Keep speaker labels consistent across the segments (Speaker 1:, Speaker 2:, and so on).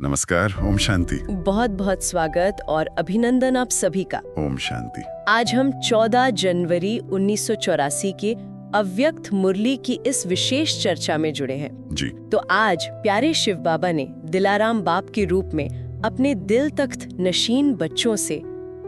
Speaker 1: नमस्कार। ओम शांति।
Speaker 2: बहुत बहुत स्वागत और अभिनंदन आप सभी का।
Speaker 1: ओम शांति।
Speaker 2: आज हम 14 जनवरी 1984 के अव्यक्त मुरली की इस विशेष चर्चा में जुड़े हैं।
Speaker 1: जी।
Speaker 2: तो आज प्यारे शिव बाबा ने दिलाराम बाप के रूप में अपने दिल तख्त नशीन बच्चों से,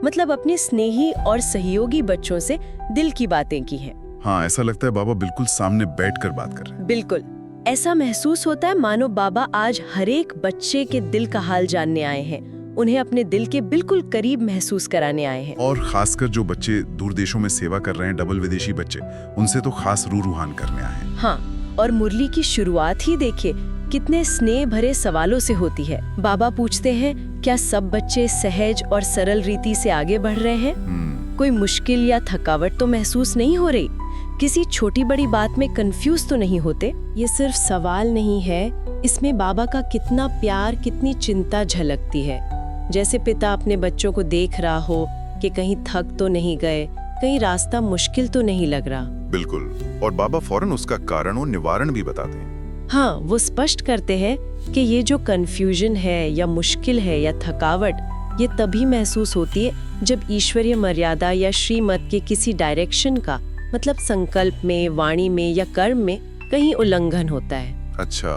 Speaker 2: मतलब अपने स्नेही और सहयोगी बच्चों से दिल की बातें की हैं।
Speaker 1: हाँ, ऐसा लगता है बाबा बिल्कुल सामने बैठकर बात कर रहे हैं।
Speaker 2: बिल्कुल ऐसा महसूस होता है मानो बाबा आज हर एक बच्चे के दिल का हाल जानने आए हैं, उन्हें अपने दिल के बिल्कुल करीब महसूस कराने आए हैं।
Speaker 1: और खासकर जो बच्चे दूर देशों में सेवा कर रहे हैं, डबल विदेशी बच्चे, उनसे तो खास रूहान करने आए हैं।
Speaker 2: हाँ, और मुरली की शुरुआत ही देखिए कितने स्नेह भरे सवालों से होती है। बाबा पूछते हैं, क्या सब बच्चे सहज और सरल रीति से आगे बढ़ रहे हैं? कोई मुश्किल या थकावट तो महसूस नहीं हो रही? किसी छोटी बड़ी बात में कंफ्यूज तो नहीं होते? ये सिर्फ सवाल नहीं है, इसमें बाबा का कितना प्यार, कितनी चिंता झलकती है। जैसे पिता अपने बच्चों को देख रहा हो कि कहीं थक तो नहीं गए, कहीं रास्ता मुश्किल तो नहीं लग रहा।
Speaker 1: बिल्कुल। और बाबा फौरन उसका कारण और निवारण भी बताते हैं।
Speaker 2: हाँ, वो स्पष्ट करते हैं कि ये जो कंफ्यूजन है या मुश्किल है या थकावट, ये तभी महसूस होती है जब ईश्वरीय मर्यादा या श्रीमत के किसी डायरेक्शन का, मतलब संकल्प में, वाणी में या कर्म में कहीं उल्लंघन होता है।
Speaker 1: अच्छा,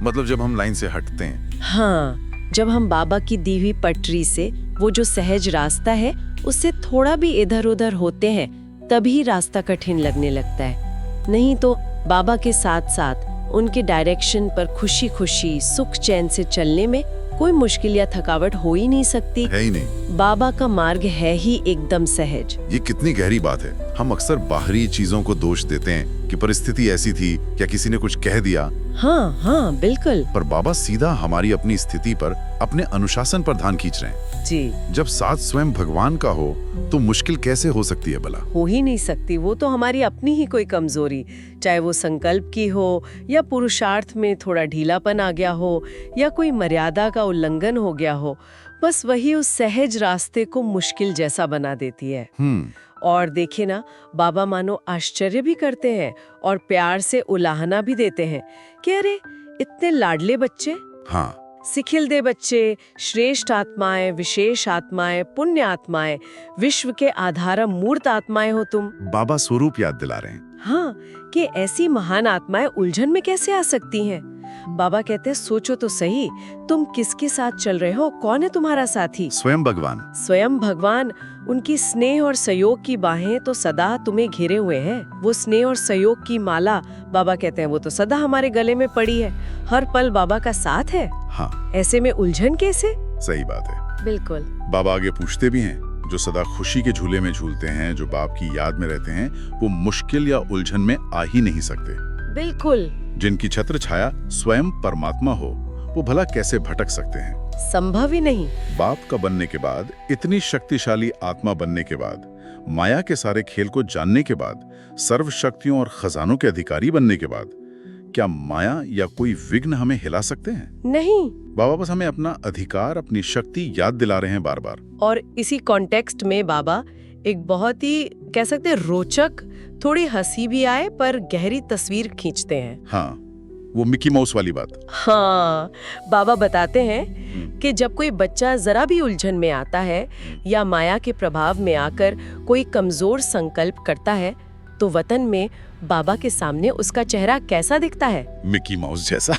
Speaker 1: मतलब जब हम लाइन से हटते हैं।
Speaker 2: हाँ, जब हम बाबा की दी हुई पटरी से, वो जो सहज रास्ता है, उससे थोड़ा भी इधर उधर होते हैं, तभी रास्ता कठिन लगने लगता है। नहीं तो बाबा के साथ साथ उनके डायरेक्शन पर खुशी खुशी सुख चैन से चलने में कोई मुश्किल या थकावट हो ही नहीं सकती।
Speaker 1: है ही नहीं।
Speaker 2: बाबा का मार्ग है ही एकदम सहज।
Speaker 1: ये कितनी गहरी बात है। हम अक्सर बाहरी चीजों को दोष देते हैं कि परिस्थिति ऐसी थी, क्या किसी ने कुछ कह दिया।
Speaker 2: हाँ, बिल्कुल।
Speaker 1: पर बाबा सीधा हमारी अपनी स्थिति पर, अपने अनुशासन पर ध्यान खींच रहे हैं।
Speaker 2: जी।
Speaker 1: जब साथ स्वयं भगवान का हो तो मुश्किल कैसे हो सकती है भला?
Speaker 2: हो ही नहीं सकती। वो तो हमारी अपनी ही कोई कमजोरी, चाहे वो संकल्प की हो या पुरुषार्थ में थोड़ा ढीलापन आ गया हो या कोई मर्यादा का उल्लंघन हो गया हो, बस वही उस सहज रास्ते को मुश्किल जैसा बना देती है। और देखिए ना, बाबा मानो आश्चर्य भी करते हैं और प्यार से उलाहना भी देते हैं कि अरे इतने लाडले बच्चे,
Speaker 1: हाँ,
Speaker 2: सिखिलदे बच्चे, श्रेष्ठ आत्माएं, विशेष आत्माएं, पुण्य आत्माएं, विश्व के आधारम मूर्त आत्माएं हो तुम।
Speaker 1: बाबा स्वरूप याद दिला रहे हैं।
Speaker 2: हाँ, कि ऐसी महान आत्माएं उलझन में कैसे आ सकती हैं? बाबा कहते हैं, सोचो तो सही, तुम किसके साथ चल रहे हो? कौन है तुम्हारा साथी?
Speaker 1: स्वयं भगवान।
Speaker 2: स्वयं भगवान। उनकी स्नेह और सहयोग की बाहें तो सदा तुम्हें घेरे हुए हैं। वो स्नेह और सहयोग की माला, बाबा कहते हैं, वो तो सदा हमारे गले में पड़ी है, हर पल बाबा का साथ है।
Speaker 1: हाँ,
Speaker 2: ऐसे में उलझन कैसे?
Speaker 1: सही बात है।
Speaker 2: बिल्कुल।
Speaker 1: बाबा आगे पूछते भी हैं, जो सदा खुशी के झूले में झूलते हैं, जो बाप की याद में रहते हैं, वो मुश्किल या उलझन में आ ही नहीं सकते।
Speaker 2: बिल्कुल।
Speaker 1: जिनकी छत्र छाया स्वयं परमात्मा हो, वो भला कैसे भटक सकते हैं?
Speaker 2: संभव ही नहीं। बाप
Speaker 1: का बनने के बाद, इतनी शक्तिशाली आत्मा बनने के बाद, माया के सारे खेल को जानने के बाद, सर्व शक्तियों और खजानों के अधिकारी बनने के बाद, क्या माया या कोई विघ्न हमें हिला सकते हैं?
Speaker 2: नहीं।
Speaker 1: बाबा बस हमें अपना अधिकार, अपनी शक्ति याद दिला रहे हैं बार बार।
Speaker 2: और इसी कॉन्टेक्स्ट में बाबा एक बहुत ही, कह सकते हैं, रोचक, थोड़ी हंसी भी आए पर गहरी तस्वीर खींचते हैं।
Speaker 1: हाँ, वो मिकी माउस वाली बात।
Speaker 2: हाँ, बाबा बताते हैं कि जब कोई बच्चा जरा भी उलझन में आता है या माया के प्रभाव में आकर कोई कमजोर संकल्प करता है, तो वतन में बाबा के सामने उसका चेहरा कैसा दिखता है?
Speaker 1: मिकी माउस जैसा।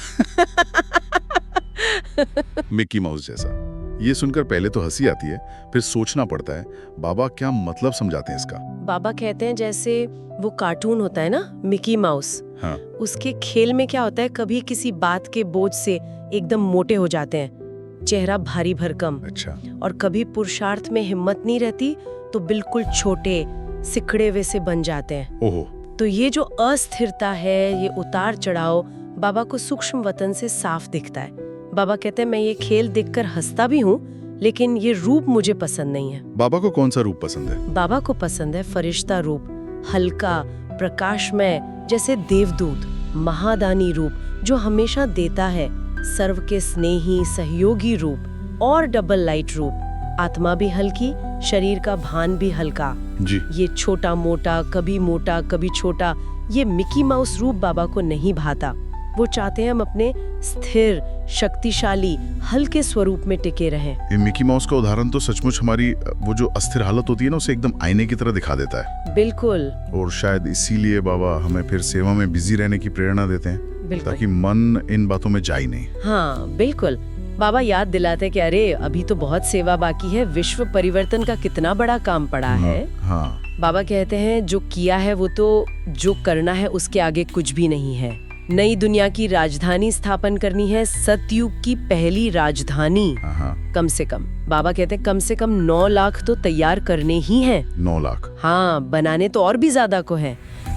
Speaker 1: मिकी माउस जैसा। ये सुनकर पहले तो हंसी आती है, फिर सोचना पड़ता है बाबा क्या मतलब समझाते हैं इसका।
Speaker 2: बाबा कहते हैं जैसे वो कार्टून होता है ना, मिकी माउस।
Speaker 1: हाँ।
Speaker 2: उसके खेल में क्या होता है, कभी किसी बात के बोझ से एकदम मोटे हो जाते हैं, चेहरा भारी भरकम।
Speaker 1: अच्छा।
Speaker 2: और कभी पुरुषार्थ में हिम्मत नहीं रहती तो बिल्कुल छोटे सिकड़े हुए से बन जाते हैं।
Speaker 1: ओहो।
Speaker 2: तो ये जो अस्थिरता है, ये उतार चढ़ाव बाबा को सूक्ष्म वतन से साफ दिखता है। बाबा कहते हैं, मैं ये खेल देखकर हंसता भी हूँ, लेकिन ये रूप मुझे पसंद नहीं है।
Speaker 1: बाबा को कौन सा रूप पसंद है?
Speaker 2: बाबा को पसंद है फरिश्ता रूप, हल्का, प्रकाशमय, जैसे देवदूत, महादानी रूप जो हमेशा देता है, सर्व के स्नेही सहयोगी रूप, और डबल लाइट रूप, आत्मा भी हल्की, शरीर का भान भी हल्का।
Speaker 1: जी।
Speaker 2: ये छोटा मोटा कभी छोटा, ये मिकी माउस रूप बाबा को नहीं भाता। वो चाहते हैं हम अपने स्थिर, शक्तिशाली, हल्के स्वरूप में टिके रहें।
Speaker 1: ये मिकी माउस का उदाहरण तो सचमुच हमारी वो जो अस्थिर हालत होती है ना, उसे एकदम आईने की तरह दिखा देता है।
Speaker 2: बिल्कुल।
Speaker 1: और शायद इसीलिए बाबा हमें फिर सेवा में बिजी रहने की प्रेरणा देते हैं,
Speaker 2: बिल्कुल।
Speaker 1: ताकि मन इन बातों में जाए नहीं।
Speaker 2: हाँ बिल्कुल। बाबा याद दिलाते कि अरे अभी तो बहुत सेवा बाकी है, विश्व परिवर्तन का कितना बड़ा काम पड़ा है।
Speaker 1: हाँ।
Speaker 2: बाबा कहते हैं जो किया है वो तो, जो करना है उसके आगे कुछ भी नहीं है। नई दुनिया की राजधानी स्थापन करनी है, सतयुग की पहली राजधानी।
Speaker 1: हाँ।
Speaker 2: कम से कम बाबा कहते हैं कम से कम 9 लाख तो तैयार करने ही हैं।
Speaker 1: 9 लाख?
Speaker 2: हाँ, बनाने तो और भी ज्यादा को है,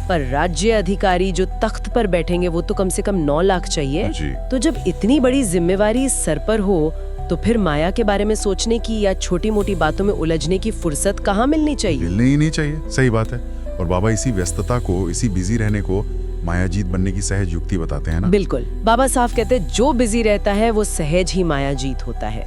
Speaker 2: पर राज्य अधिकारी जो तख्त पर बैठेंगे वो तो कम से कम 9 लाख चाहिए
Speaker 1: जी।
Speaker 2: तो जब इतनी बड़ी जिम्मेवारी सर पर हो तो फिर माया के बारे में सोचने की या छोटी मोटी बातों में उलझने की फुर्सत कहाँ मिलनी चाहिए?
Speaker 1: मिलने ही नहीं चाहिए। सही बात है। और बाबा इसी व्यस्तता को, इसी बिजी रहने को मायाजीत बनने की सहज युक्ति बताते हैं ना।
Speaker 2: बिल्कुल। बाबा साफ कहते हैं जो बिजी रहता है वो सहज ही मायाजीत होता है।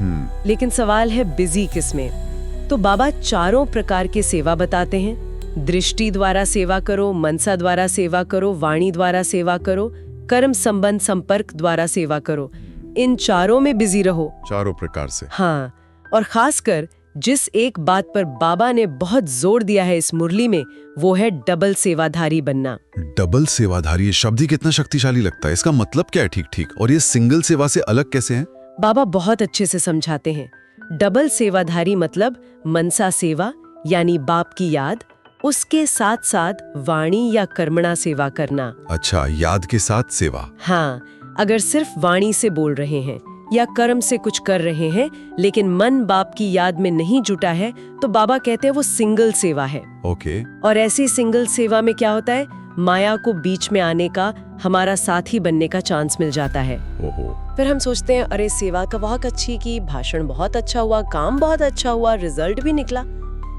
Speaker 2: लेकिन सवाल है बिजी किसमें? तो बाबा चारों प्रकार के सेवा बताते हैं। दृष्टि द्वारा सेवा करो, मनसा द्वारा सेवा करो, वाणी द्वारा सेवा करो, कर्म संबंध संपर्क द्वारा सेवा करो। इन चारों में बिजी रहो।
Speaker 1: चारों प्रकार से।
Speaker 2: हाँ, और खासकर जिस एक बात पर बाबा ने बहुत जोर दिया है इस मुरली में, वो है डबल सेवाधारी बनना।
Speaker 1: डबल सेवाधारी, ये शब्द ही कितना शक्तिशाली लगता है। इसका मतलब क्या है ठीक-ठीक? और ये सिंगल सेवा से अलग कैसे है?
Speaker 2: बाबा बहुत अच्छे से समझाते हैं। डबल सेवाधारी मतलब मनसा सेवा यानी बाप की याद, उसके साथ साथ वाणी या कर्मणा सेवा करना।
Speaker 1: अच्छा, याद के साथ सेवा।
Speaker 2: हाँ, अगर सिर्फ वाणी से बोल रहे हैं या कर्म से कुछ कर रहे हैं लेकिन मन बाप की याद में नहीं जुटा है तो बाबा कहते हैं वो सिंगल सेवा है।
Speaker 1: ओके।
Speaker 2: और ऐसी सिंगल सेवा में क्या होता है, माया को बीच में आने का, हमारा साथी बनने का चांस मिल जाता है।
Speaker 1: ओहो।
Speaker 2: फिर हम सोचते हैं अरे सेवा का बहुत अच्छी की, भाषण बहुत अच्छा हुआ, काम बहुत अच्छा हुआ, रिजल्ट भी निकला,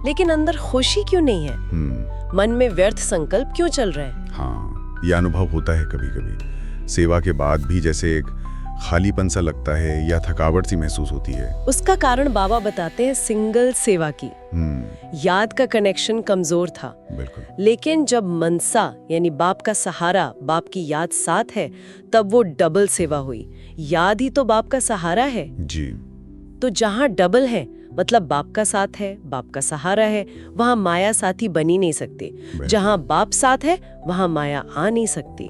Speaker 2: लेकिन अंदर खुशी क्यों नहीं है? मन में व्यर्थ संकल्प क्यों चल रहे हैं?
Speaker 1: हाँ, ये अनुभव होता है कभी-कभी। सेवा के बाद भी जैसे एक खालीपन सा लगता है या थकावट सी महसूस होती है।
Speaker 2: उसका कारण बाबा बताते हैं सिंगल सेवा की। याद का कनेक्शन कमजोर था।
Speaker 1: बिल्कुल।
Speaker 2: लेकिन जब मनसा यानी बाप का सहारा, बाप की याद साथ है, तब वो डबल सेवा हुई। याद ही तो बाप का सहारा है
Speaker 1: जी।
Speaker 2: तो जहाँ डबल है मतलब बाप का साथ है, बाप का सहारा है, वहाँ माया साथी बन ही नहीं सकती। जहाँ बाप साथ है वहाँ माया आ नहीं सकती।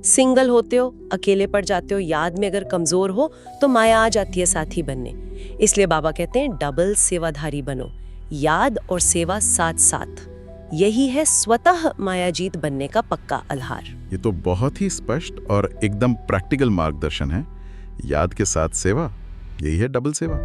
Speaker 2: सिंगल होते हो, अकेले पड़ जाते हो, याद में अगर कमजोर हो तो माया आ जाती है साथी बनने। इसलिए बाबा कहते हैं डबल सेवाधारी बनो, याद और सेवा साथ साथ। यही है स्वतः मायाजीत बनने का पक्का आधार।
Speaker 1: ये तो बहुत ही स्पष्ट और एकदम प्रैक्टिकल मार्गदर्शन है। याद के साथ सेवा, यही है डबल सेवा।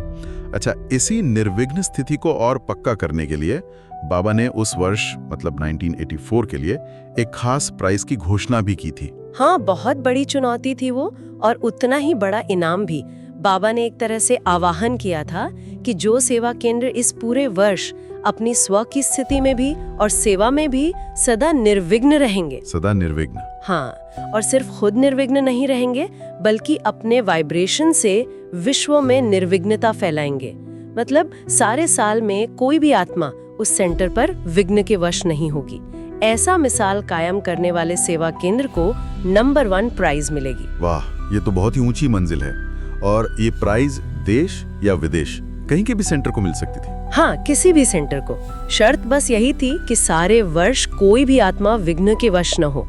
Speaker 1: अच्छा, इसी निर्विघ्न स्थिति को और पक्का करने के लिए बाबा ने उस वर्ष मतलब 1984 के लिए एक खास प्राइज की घोषणा भी की थी।
Speaker 2: हाँ, बहुत बड़ी चुनौती थी वो, और उतना ही बड़ा इनाम भी। बाबा ने एक तरह से आवाहन किया था कि जो सेवा केंद्र इस पूरे वर्ष अपनी स्व की स्थिति में भी और सेवा में भी सदा निर्विघ्न रहेंगे।
Speaker 1: सदा निर्विघ्न।
Speaker 2: हाँ, और सिर्फ खुद निर्विघ्न नहीं रहेंगे बल्कि अपने वाइब्रेशन से विश्व में निर्विघ्नता फैलाएंगे। मतलब सारे साल में कोई भी आत्मा उस सेंटर पर विघ्न के वश नहीं होगी। ऐसा मिसाल कायम करने वाले सेवा केंद्र को नंबर 1 प्राइज मिलेगी। वाह,
Speaker 1: ये तो बहुत ही ऊंची मंजिल है। और ये प्राइज देश या विदेश कहीं के भी सेंटर को मिल सकती थी?
Speaker 2: हाँ, किसी भी सेंटर को। शर्त बस यही थी कि सारे वर्ष कोई भी आत्मा विघ्न के वश न हो।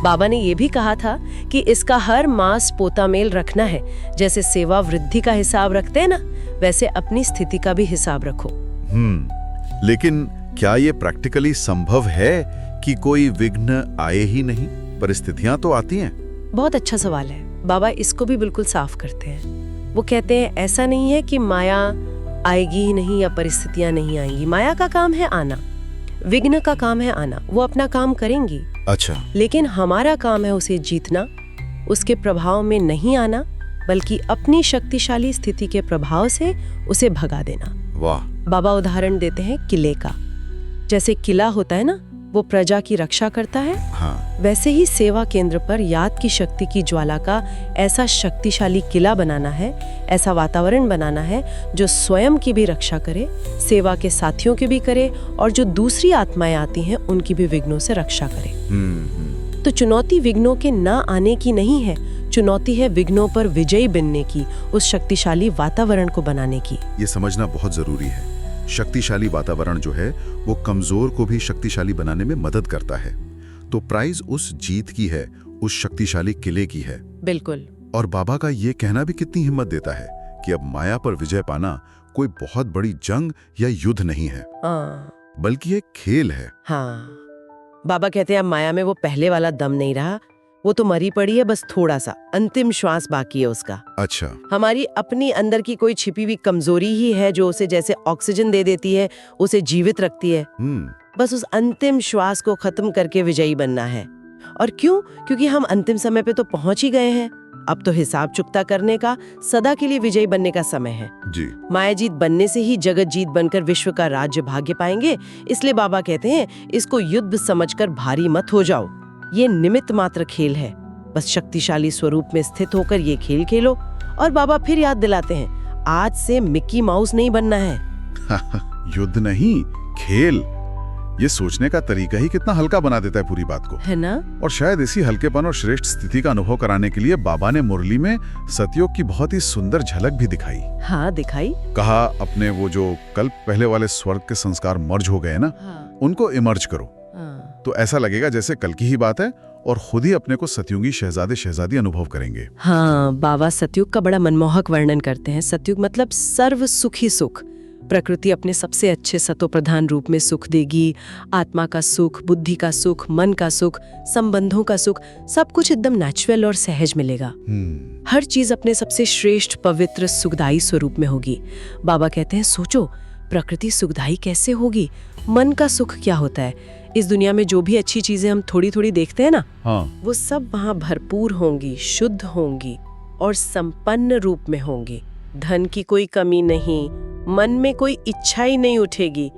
Speaker 2: बाबा ने ये भी कहा था कि इसका हर मास पोता मेल रखना है। जैसे सेवा वृद्धि का हिसाब रखते हैं ना, वैसे अपनी स्थिति का भी हिसाब रखो।
Speaker 1: लेकिन क्या ये प्रैक्टिकली संभव है कि कोई विघ्न आए ही नहीं? परिस्थितियां तो आती हैं।
Speaker 2: बहुत अच्छा सवाल है। बाबा इसको भी बिल्कुल साफ करते हैं। वो कहते हैं ऐसा नहीं है कि माया आएगी ही नहीं या परिस्थितियां नहीं आएंगी। माया का काम है आना, विघ्न का काम है आना। वो अपना काम करेंगी।
Speaker 1: अच्छा।
Speaker 2: लेकिन हमारा काम है उसे जीतना, उसके प्रभाव में नहीं आना, बल्कि अपनी शक्तिशाली स्थिति के प्रभाव से उसे भगा देना।
Speaker 1: वाह।
Speaker 2: बाबा उदाहरण देते हैं किले का। जैसे किला होता है ना, वो प्रजा की रक्षा करता है।
Speaker 1: हाँ।
Speaker 2: वैसे ही सेवा केंद्र पर याद की शक्ति की ज्वाला का ऐसा शक्तिशाली किला बनाना है, ऐसा वातावरण बनाना है जो स्वयं की भी रक्षा करे, सेवा के साथियों की भी करे, और जो दूसरी आत्माएं आती हैं उनकी भी विघ्नों से रक्षा करे। तो चुनौती विघ्नों के ना आने की नहीं है,
Speaker 3: चुनौती है विघ्नों पर विजयी बनने की, उस शक्तिशाली वातावरण को बनाने की।
Speaker 4: ये समझना बहुत जरूरी है। शक्तिशाली वातावरण जो है वो कमजोर को भी शक्तिशाली बनाने में मदद करता है। तो प्राइज उस जीत की है, उस शक्तिशाली किले की है।
Speaker 3: बिल्कुल।
Speaker 4: और बाबा का ये कहना भी कितनी हिम्मत देता है कि अब माया पर विजय पाना कोई बहुत बड़ी जंग या युद्ध नहीं है, बल्कि एक खेल है।
Speaker 3: हाँ, बाबा कहते हैं अब माया में वो पहले वाला दम नहीं रहा, वो तो मरी पड़ी है, बस थोड़ा सा अंतिम श्वास बाकी है उसका।
Speaker 4: अच्छा।
Speaker 3: हमारी अपनी अंदर की कोई छिपी हुई कमजोरी ही है जो उसे जैसे ऑक्सीजन दे देती है, उसे जीवित रखती है। बस उस अंतिम श्वास को खत्म करके विजयी बनना है। और क्यों? क्योंकि हम अंतिम समय पे तो पहुंच ही गए हैं। अब तो हिसाब चुकता करने का, सदा के लिए विजयी बनने का समय है
Speaker 4: जी।
Speaker 3: मायाजीत बनने से ही जगत जीत बनकर विश्व का राज्य भाग्य पाएंगे। इसलिए बाबा कहते हैं इसको युद्ध समझकर भारी मत हो जाओ, ये निमित्त मात्र खेल है। बस शक्तिशाली स्वरूप में स्थित होकर ये खेल खेलो। और बाबा फिर याद दिलाते हैं आज से मिक्की माउस नहीं बनना है।
Speaker 1: युद्ध नहीं, खेल। ये सोचने का तरीका ही कितना हल्का बना देता है पूरी बात को,
Speaker 3: है ना?
Speaker 1: और शायद इसी हल्केपन और श्रेष्ठ स्थिति का अनुभव कराने के लिए बाबा ने मुरली में सतयुग की बहुत ही सुंदर झलक भी दिखाई।
Speaker 3: हाँ, दिखाई।
Speaker 1: कहा अपने वो जो कल पहले वाले स्वर्ग के संस्कार मर्ज हो गए ना, उनको इमर्ज करो। तो ऐसा लगेगा जैसे कल की ही बात है और खुद ही अपने को सतयुगी शहजादे शहजादी अनुभव करेंगे।
Speaker 3: हाँ, बाबा सतयुग का बड़ा मनमोहक वर्णन करते हैं। सतयुग मतलब सर्व सुखी सुख। प्रकृति अपने सबसे अच्छे सतो प्रधान रूप में सुख देगी। आत्मा का सुख, बुद्धि का सुख, मन का सुख, संबंधों का सुख, सब कुछ एकदम नेचुरल और सहज मिलेगा। हर चीज अपने सबसे श्रेष्ठ पवित्र सुखदायी स्वरूप में होगी। बाबा कहते हैं सोचो प्रकृति सुखदायी कैसे होगी, मन का सुख क्या होता है। इस दुनिया में जो भी अच्छी चीजें हम थोड़ी थोड़ी देखते हैं ना, वो सब वहाँ भरपूर होंगी, शुद्ध होंगी और संपन्न रूप में होंगी। धन की कोई कमी नहीं, मन में कोई इच्छा ही नहीं उठेगी,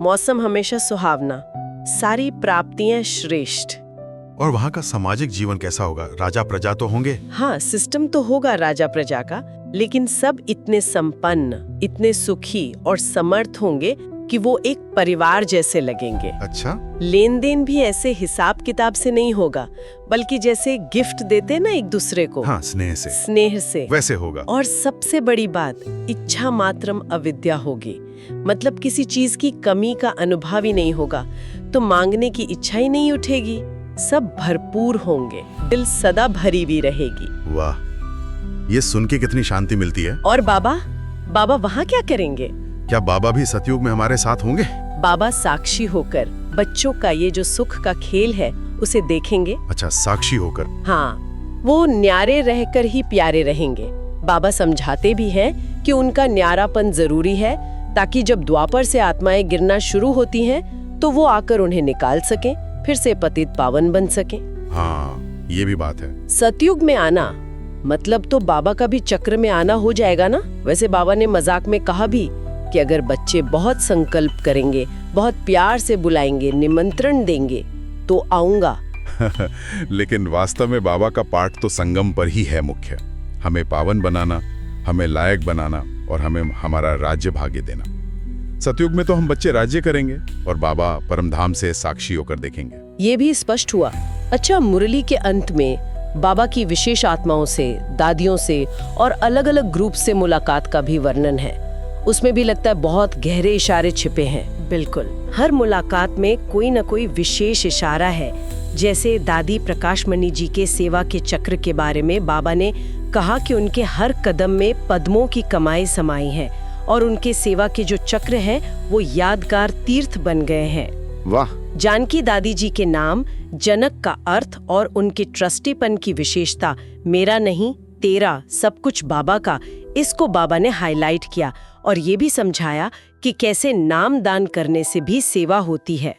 Speaker 3: मौसम हमेशा सुहावना, सारी प्राप्तियां श्रेष्ठ।
Speaker 4: और वहाँ का सामाजिक जीवन कैसा होगा? राजा प्रजा तो होंगे?
Speaker 3: हाँ, सिस्टम तो होगा राजा प्रजा का, लेकिन सब इतने संपन्न, इतने सुखी और समर्थ होंगे कि वो एक परिवार जैसे लगेंगे।
Speaker 4: अच्छा।
Speaker 3: लेन देन भी ऐसे हिसाब किताब से नहीं होगा, बल्कि जैसे गिफ्ट देते ना एक दूसरे को,
Speaker 4: हाँ, स्नेह से,
Speaker 3: स्नेह से
Speaker 4: वैसे होगा।
Speaker 3: और सबसे बड़ी बात, इच्छा मात्रम अविद्या होगी। मतलब किसी चीज की कमी का अनुभव ही नहीं होगा, तो मांगने की इच्छा ही नहीं उठेगी। सब भरपूर होंगे, दिल सदा भरी हुई रहेगी।
Speaker 4: वाह, ये सुन के कितनी शांति मिलती है।
Speaker 3: और बाबा वहाँ क्या करेंगे?
Speaker 4: क्या बाबा भी सतयुग में हमारे साथ होंगे?
Speaker 3: बाबा साक्षी होकर बच्चों का ये जो सुख का खेल है उसे देखेंगे।
Speaker 4: अच्छा, साक्षी होकर।
Speaker 3: हाँ, वो न्यारे रहकर ही प्यारे रहेंगे। बाबा समझाते भी हैं कि उनका न्यारापन जरूरी है, ताकि जब द्वापर से आत्माएं गिरना शुरू होती हैं तो वो आकर उन्हें निकाल सकें, फिर से पतित पावन बन सकें।
Speaker 4: हाँ, ये भी बात है।
Speaker 3: सतयुग में आना मतलब तो बाबा का भी चक्र में आना हो जाएगा ना। वैसे बाबा ने मजाक में कहा भी कि अगर बच्चे बहुत संकल्प करेंगे, बहुत प्यार से बुलाएंगे, निमंत्रण देंगे तो आऊंगा।
Speaker 1: लेकिन वास्तव में बाबा का पाठ तो संगम पर ही है मुख्य। हमें पावन बनाना, हमें लायक बनाना और हमें हमारा राज्य भाग्य देना। सतयुग में तो हम बच्चे राज्य करेंगे और बाबा परमधाम से साक्षी होकर देखेंगे।
Speaker 3: ये भी स्पष्ट हुआ। अच्छा, मुरली के अंत में बाबा की विशेष आत्माओं से, दादियों से और अलग अलग ग्रुप से मुलाकात का भी वर्णन है। उसमें भी लगता है बहुत गहरे इशारे छिपे हैं। बिल्कुल, हर मुलाकात में कोई न कोई विशेष इशारा है। जैसे दादी प्रकाशमणि जी के सेवा के चक्र के बारे में बाबा ने कहा कि उनके हर कदम में पद्मों की कमाई समाई है और उनके सेवा के जो चक्र हैं वो यादगार तीर्थ बन गए हैं।
Speaker 4: वाह।
Speaker 3: जानकी दादी जी के नाम, जनक का अर्थ और उनके ट्रस्टीपन की विशेषता, मेरा नहीं तेरा, सब कुछ बाबा का, इसको बाबा ने हाईलाइट किया और ये भी समझाया कि कैसे नाम दान करने से भी सेवा होती है।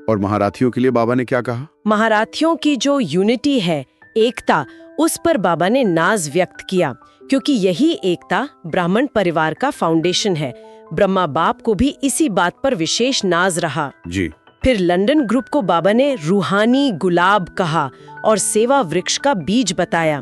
Speaker 4: और महाराथियों के लिए बाबा ने क्या कहा?
Speaker 3: महाराथियों की जो यूनिटी है, एकता, उस पर बाबा ने नाज व्यक्त किया, क्योंकि यही एकता ब्राह्मण परिवार का फाउंडेशन है। ब्रह्मा बाप को भी इसी बात पर विशेष नाज रहा।
Speaker 4: जी।
Speaker 3: फिर लंदन ग्रुप को बाबा ने रूहानी गुलाब कहा और सेवा वृक्ष का बीज बताया।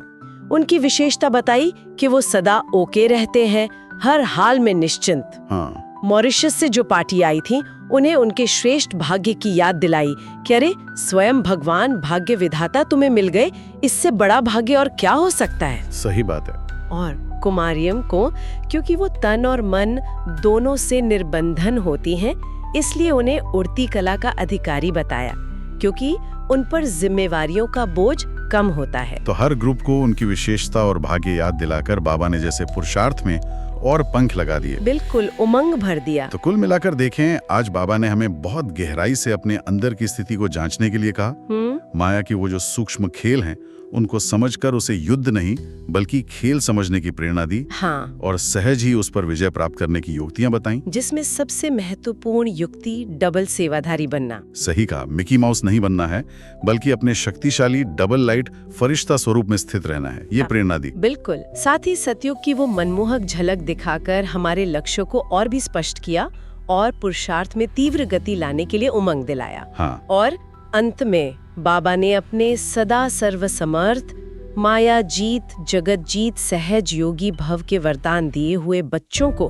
Speaker 3: उनकी विशेषता बताई कि वो सदा ओके रहते हैं, हर हाल में निश्चिंत।
Speaker 4: हाँ।
Speaker 3: मॉरिशस से जो पार्टी आई थी, उन्हें उनके श्रेष्ठ भाग्य की याद दिलाई कि अरे स्वयं भगवान भाग्य विधाता तुम्हें मिल गए, इससे बड़ा भाग्य और क्या हो सकता है।
Speaker 1: सही बात है।
Speaker 3: और कुमारियम को, क्योंकि वो तन और मन दोनों से निर्बंधन होती हैं, इसलिए उन्हें उड़ती कला का अधिकारी बताया, क्योंकि उन पर जिम्मेवारियों का बोझ कम होता है।
Speaker 1: तो हर ग्रुप को उनकी विशेषता और भाग्य याद दिलाकर बाबा ने जैसे पुरुषार्थ में और पंख लगा दिए,
Speaker 3: बिल्कुल उमंग भर दिया।
Speaker 1: तो कुल मिलाकर देखें, आज बाबा ने हमें बहुत गहराई से अपने अंदर की स्थिति को जांचने के लिए कहा। माया की वो जो सूक्ष्म खेल हैं, उनको समझकर उसे युद्ध नहीं बल्कि खेल समझने की प्रेरणा दी।
Speaker 3: हाँ।
Speaker 1: और सहज ही उस पर विजय प्राप्त करने की युक्तियां बताई,
Speaker 3: जिसमें सबसे महत्वपूर्ण युक्ति डबल सेवाधारी बनना।
Speaker 1: सही कहा, मिकी माउस नहीं बनना है बल्कि अपने शक्तिशाली डबल लाइट फरिश्ता स्वरूप में स्थित रहना है, ये प्रेरणा दी।
Speaker 3: बिल्कुल। साथ ही सतयुग की वो मनमोहक झलक दिखाकर हमारे लक्ष्यों को और भी स्पष्ट किया और पुरुषार्थ में तीव्र गति लाने के लिए उमंग दिलाया।
Speaker 1: हाँ।
Speaker 3: और अंत में बाबा ने अपने सदा सर्वसमर्थ, माया जीत, जगत जीत, सहज योगी भव के वरदान दिए हुए बच्चों को,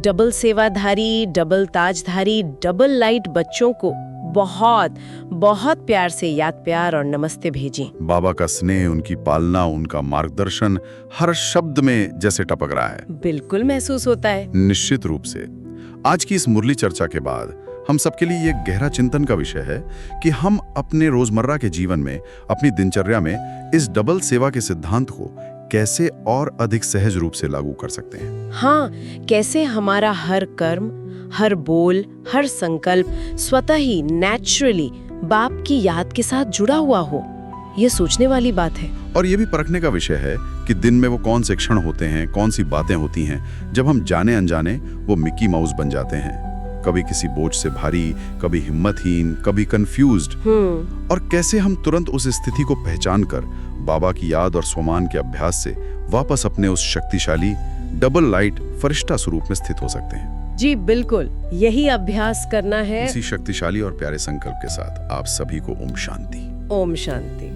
Speaker 3: डबल सेवाधारी, डबल ताजधारी, डबल लाइट बच्चों को बहुत बहुत प्यार से याद, प्यार और नमस्ते भेजी।
Speaker 1: बाबा का स्नेह, उनकी पालना, उनका मार्गदर्शन हर शब्द में जैसे टपक रहा है।
Speaker 3: बिल्कुल महसूस होता है।
Speaker 1: निश्चित रूप से। आज की इस मुरली चर्चा के बाद हम सबके लिए ये गहरा चिंतन का विषय है कि हम अपने रोजमर्रा के जीवन में, अपनी दिनचर्या में इस डबल सेवा के सिद्धांत को कैसे और अधिक सहज रूप से लागू कर सकते हैं।
Speaker 3: हाँ, कैसे हमारा हर कर्म, हर बोल, हर संकल्प स्वतः ही नेचुरली बाप की याद के साथ जुड़ा हुआ हो, ये सोचने वाली बात है।
Speaker 1: और ये भी परखने का विषय है कि दिन में वो कौन से क्षण होते हैं, कौन सी बातें होती हैं जब हम जाने अनजाने वो मिकी माउस बन जाते हैं, कभी किसी बोझ से भारी, कभी हिम्मतहीन, कभी कंफ्यूज्ड। और कैसे हम तुरंत उस स्थिति को पहचान कर बाबा की याद और स्वमान के अभ्यास से वापस अपने उस शक्तिशाली डबल लाइट फरिश्ता स्वरूप में स्थित हो सकते हैं।
Speaker 3: जी बिल्कुल, यही अभ्यास करना है।
Speaker 1: इसी शक्तिशाली और प्यारे संकल्प के साथ आप सभी को ओम शांति।
Speaker 3: ओम शांति।